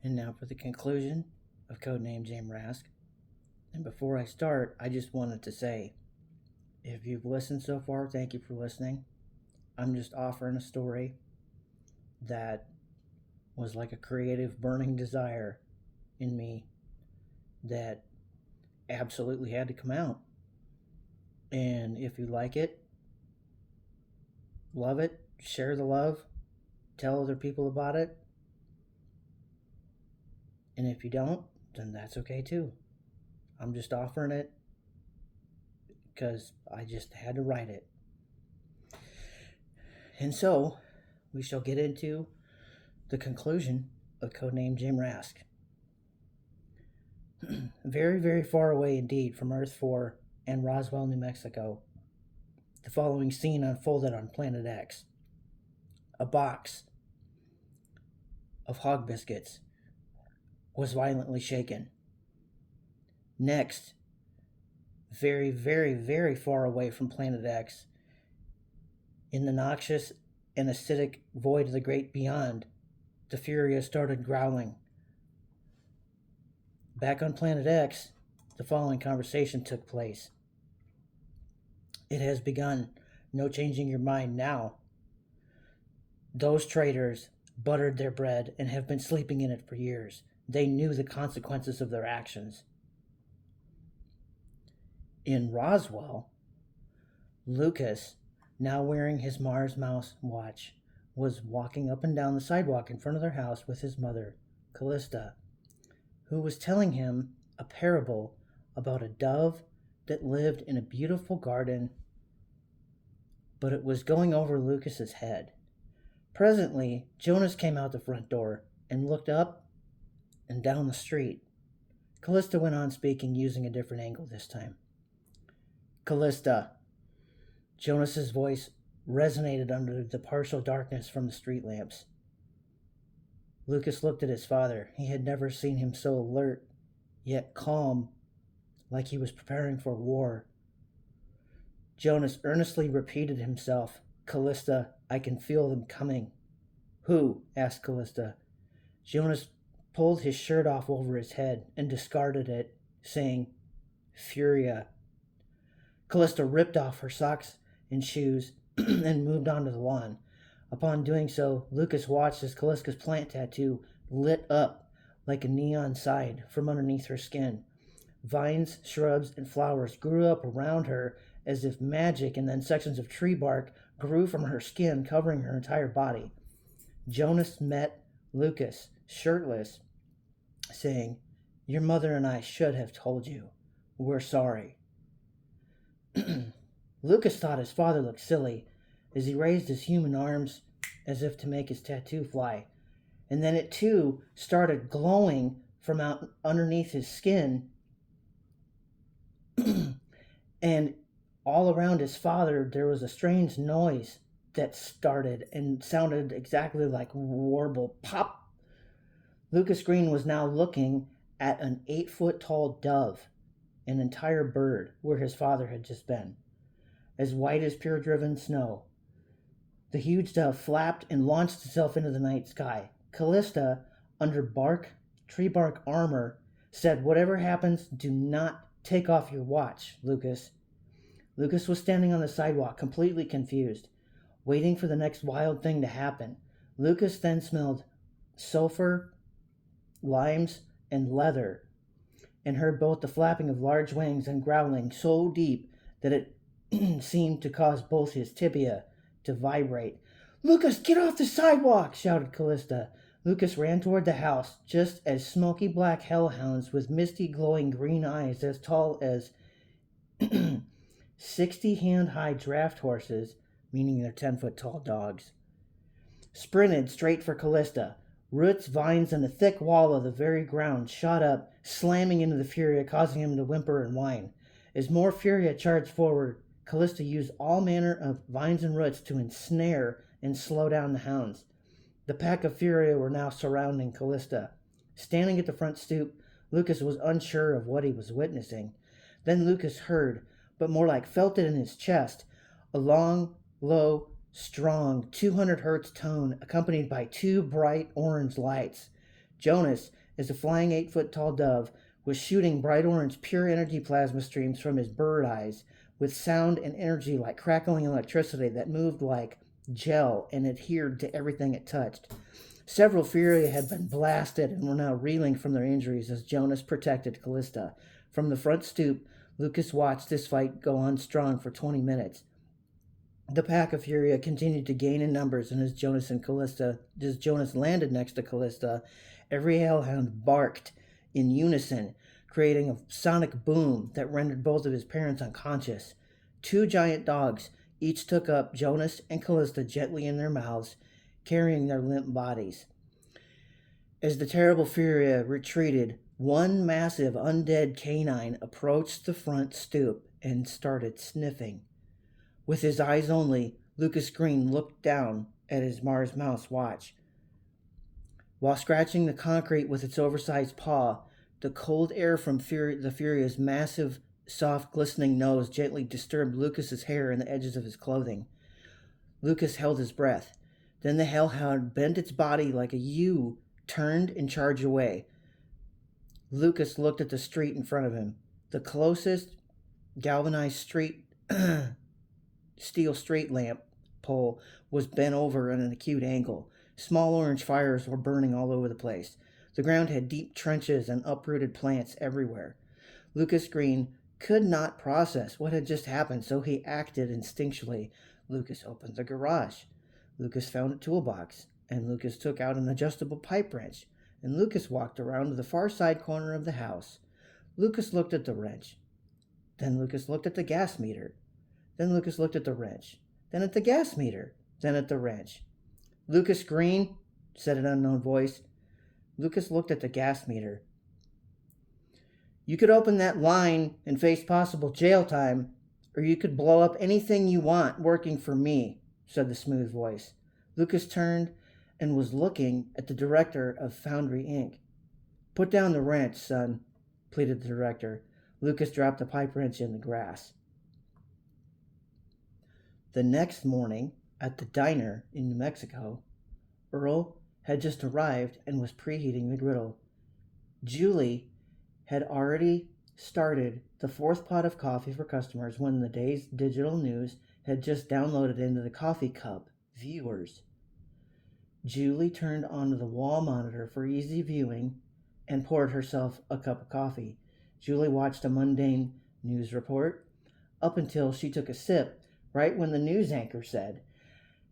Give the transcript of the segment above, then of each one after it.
And now for the conclusion of Codename James Rask. And before I start, I just wanted to say, if you've listened so far, thank you for listening. I'm just offering a story that was like a creative burning desire in me that absolutely had to come out. And if you like it, love it, share the love, tell other people about it. And if you don't, then that's okay too. I'm just offering it because I just had to write it. And so, we shall get into the conclusion of Codename James Rask. Very, very far away indeed from Earth 4 and Roswell, New Mexico, the following scene unfolded on Planet X. A box of hog biscuits was violently shaken. Next, very, very, very far away from Planet X, in the noxious and acidic void of the great beyond, the Furia started growling. Back on Planet X, the following conversation took place. It has begun. No changing your mind now. Those traitors buttered their bread and have been sleeping in it for years. They knew the consequences of their actions. In Roswell, Lucas, now wearing his Mars Mouse watch, was walking up and down the sidewalk in front of their house with his mother, Callista, who was telling him a parable about a dove that lived in a beautiful garden, but it was going over Lucas's head. Presently, Jonas came out the front door and looked up and down the street. Callista went on speaking, using a different angle this time. Callista. Jonas's voice resonated under the partial darkness from the street lamps. Lucas looked at his father. He had never seen him so alert, yet calm, like he was preparing for war. Jonas earnestly repeated himself, Callista, I can feel them coming. Who? Asked Callista. Jonas pulled his shirt off over his head and discarded it, saying, Furia. Callista ripped off her socks and shoes and moved onto the lawn. Upon doing so, Lucas watched as Callista's plant tattoo lit up like a neon sign from underneath her skin. Vines, shrubs, and flowers grew up around her as if magic, and then sections of tree bark grew from her skin, covering her entire body. Jonas met Lucas, shirtless, saying, Your mother and I should have told you. We're sorry. Lucas thought his father looked silly as he raised his human arms as if to make his tattoo fly. And then it too started glowing from out underneath his skin. And all around his father, there was a strange noise that started and sounded exactly like warble pop. Lucas Green was now looking at an 8-foot tall dove, an entire bird, where his father had just been, as white as pure driven snow. The huge dove flapped and launched itself into the night sky. Callista, under tree bark armor, said, Whatever happens, do not take off your watch, Lucas. Lucas was standing on the sidewalk, completely confused, waiting for the next wild thing to happen. Lucas then smelled sulfur, limes, and leather, and heard both the flapping of large wings and growling so deep that it seemed to cause both his tibia to vibrate. Lucas, get off the sidewalk, shouted Callista. Lucas ran toward the house, just as smoky black hellhounds with misty glowing green eyes as tall as 60 hand-high draft horses, meaning they're 10-foot tall dogs, sprinted straight for Callista. Roots, vines, and a thick wall of the very ground shot up, slamming into the Furia, causing him to whimper and whine. As more Furia charged forward, Callista used all manner of vines and roots to ensnare and slow down the hounds. The pack of Furia were now surrounding Callista. Standing at the front stoop, Lucas was unsure of what he was witnessing. Then Lucas heard, but more like felt it in his chest, a long, low, strong 200 hertz tone accompanied by two bright orange lights. Jonas, as a flying 8-foot-tall dove, was shooting bright orange pure energy plasma streams from his bird eyes with sound and energy like crackling electricity that moved like gel and adhered to everything it touched. Several Furia had been blasted and were now reeling from their injuries as Jonas protected Callista. From the front stoop, Lucas watched this fight go on strong for 20 minutes. The pack of Furia continued to gain in numbers, and as Jonas landed next to Callista, every hellhound barked in unison, creating a sonic boom that rendered both of his parents unconscious. Two giant dogs each took up Jonas and Callista gently in their mouths, carrying their limp bodies. As the terrible Furia retreated, one massive undead canine approached the front stoop and started sniffing. With his eyes only, Lucas Green looked down at his Mars Mouse watch. While scratching the concrete with its oversized paw, the cold air from the Furia's massive, soft, glistening nose gently disturbed Lucas's hair and the edges of his clothing. Lucas held his breath. Then the hellhound bent its body like a U, turned and charged away. Lucas looked at the street in front of him. The closest galvanized steel street lamp pole was bent over at an acute angle. Small orange fires were burning all over the place. The ground had deep trenches and uprooted plants everywhere. Lucas Green could not process what had just happened, so he acted instinctually. Lucas opened the garage. Lucas found a toolbox, and Lucas took out an adjustable pipe wrench, and Lucas walked around to the far side corner of the house. Lucas looked at the wrench. Then Lucas looked at the gas meter. Then Lucas looked at the wrench. Then at the gas meter. Then at the wrench. "Lucas Green," said an unknown voice. Lucas looked at the gas meter. "You could open that line and face possible jail time, or you could blow up anything you want working for me," said the smooth voice. Lucas turned and was looking at the director of Foundry Inc. "Put down the wrench, son," pleaded the director. Lucas dropped the pipe wrench in the grass. The next morning, at the diner in New Mexico, Earl had just arrived and was preheating the griddle. Julie had already started the fourth pot of coffee for customers when the day's digital news had just downloaded into the coffee cup viewers. Julie turned onto the wall monitor for easy viewing and poured herself a cup of coffee. Julie watched a mundane news report up until she took a sip right when the news anchor said,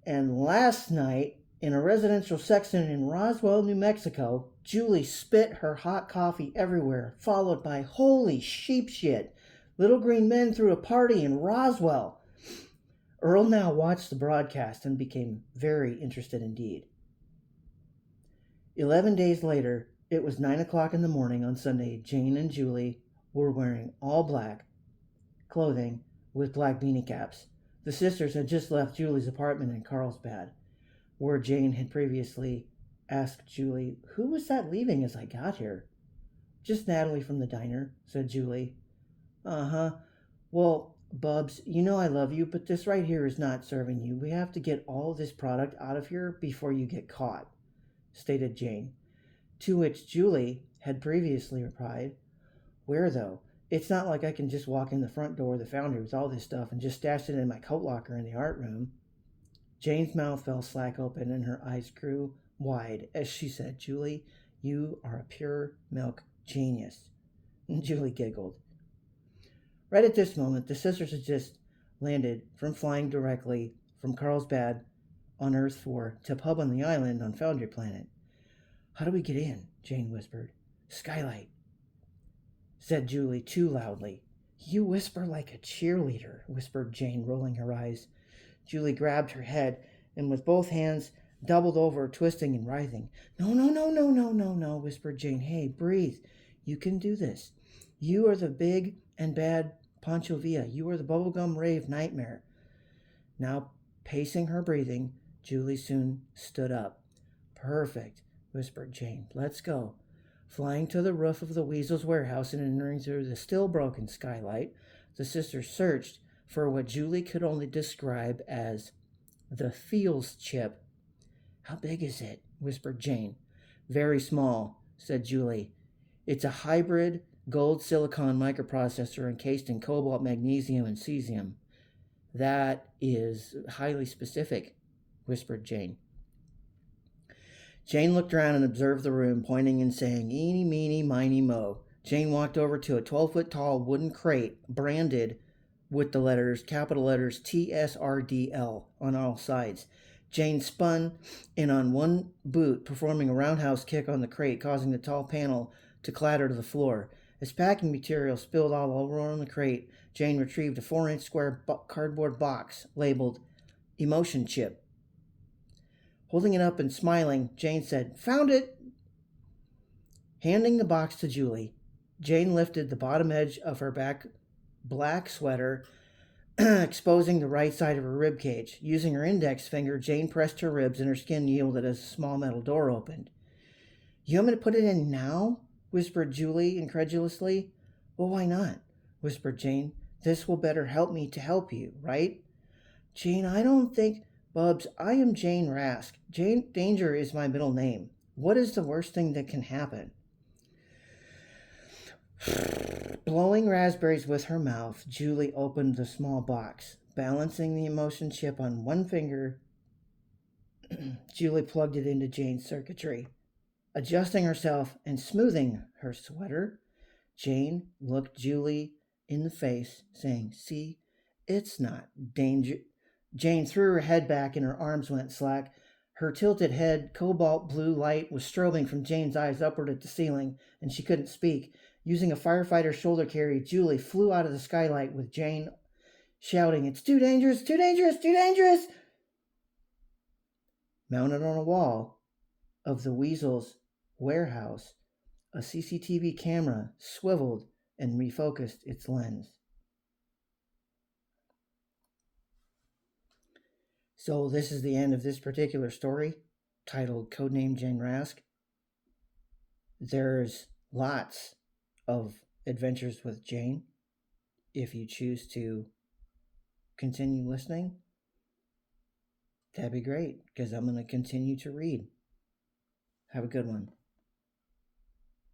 "And last night, in a residential section in Roswell, New Mexico, Julie spit her hot coffee everywhere, followed by 'Holy sheep shit! Little green men threw a party in Roswell!'" Earl now watched the broadcast and became very interested indeed. 11 days later, it was 9 o'clock in the morning on Sunday. Jane and Julie were wearing all black clothing with black beanie caps. The sisters had just left Julie's apartment in Carlsbad, where Jane had previously asked Julie, "Who was that leaving as I got here?" "Just Natalie from the diner," said Julie. "Uh-huh. Well, Bubs, you know I love you, but this right here is not serving you. We have to get all this product out of here before you get caught," stated Jane. To which Julie had previously replied, "Where, though? It's not like I can just walk in the front door of the Foundry with all this stuff and just stash it in my coat locker in the art room." Jane's mouth fell slack open and her eyes grew wide as she said, "Julie, you are a pure milk genius." And Julie giggled. Right at this moment, the sisters had just landed from flying directly from Carlsbad on Earth 4 to Pub on the Island on Foundry Planet. "How do we get in?" Jane whispered. "Skylight," said Julie too loudly. "You whisper like a cheerleader," whispered Jane, rolling her eyes. Julie grabbed her head and with both hands doubled over, twisting and writhing. "No, no, no, no, no, no, no," whispered Jane. "Hey, breathe. You can do this. You are the big and bad Pancho Villa. You are the bubblegum rave nightmare." Now pacing her breathing, Julie soon stood up. "Perfect," whispered Jane. "Let's go." Flying to the roof of the Weasel's warehouse and entering through the still broken skylight, the sisters searched for what Julie could only describe as the feels chip. "How big is it?" whispered Jane. Very small, said Julie. It's a hybrid gold silicon microprocessor encased in cobalt, magnesium, and cesium. That is highly specific, whispered Jane. Jane looked around and observed the room, pointing and saying, "Eeny, meeny, miny, mo." Jane walked over to a 12-foot tall wooden crate branded with the letters, capital letters TSRDL on all sides. Jane spun in on one boot, performing a roundhouse kick on the crate, causing the tall panel to clatter to the floor. As packing material spilled all over on the crate, Jane retrieved a 4-inch square cardboard box labeled Emotion Chip. Holding it up and smiling, Jane said, "Found it!" Handing the box to Julie, Jane lifted the bottom edge of her black sweater, exposing the right side of her rib cage. Using her index finger, Jane pressed her ribs and her skin yielded as a small metal door opened. "You want me to put it in now?" whispered Julie incredulously. "Well, why not?" whispered Jane. "This will better help me to help you, right?" "Jane, I don't think... Bubs, I am Jane Rask. Jane Danger is my middle name. What is the worst thing that can happen?" Blowing raspberries with her mouth, Julie opened the small box. Balancing the emotion chip on one finger, Julie plugged it into Jane's circuitry. Adjusting herself and smoothing her sweater, Jane looked Julie in the face, saying, "See, it's not danger." Jane threw her head back and her arms went slack. Her tilted head, cobalt blue light was strobing from Jane's eyes upward at the ceiling, and she couldn't speak. Using a firefighter's shoulder carry, Julie flew out of the skylight with Jane shouting, "It's too dangerous, too dangerous, too dangerous!" Mounted on a wall of the Weasel's warehouse, a CCTV camera swiveled and refocused its lens. So this is the end of this particular story, titled Codename Jane Rask. There's lots of adventures with Jane. If you choose to continue listening, that'd be great, because I'm going to continue to read. Have a good one.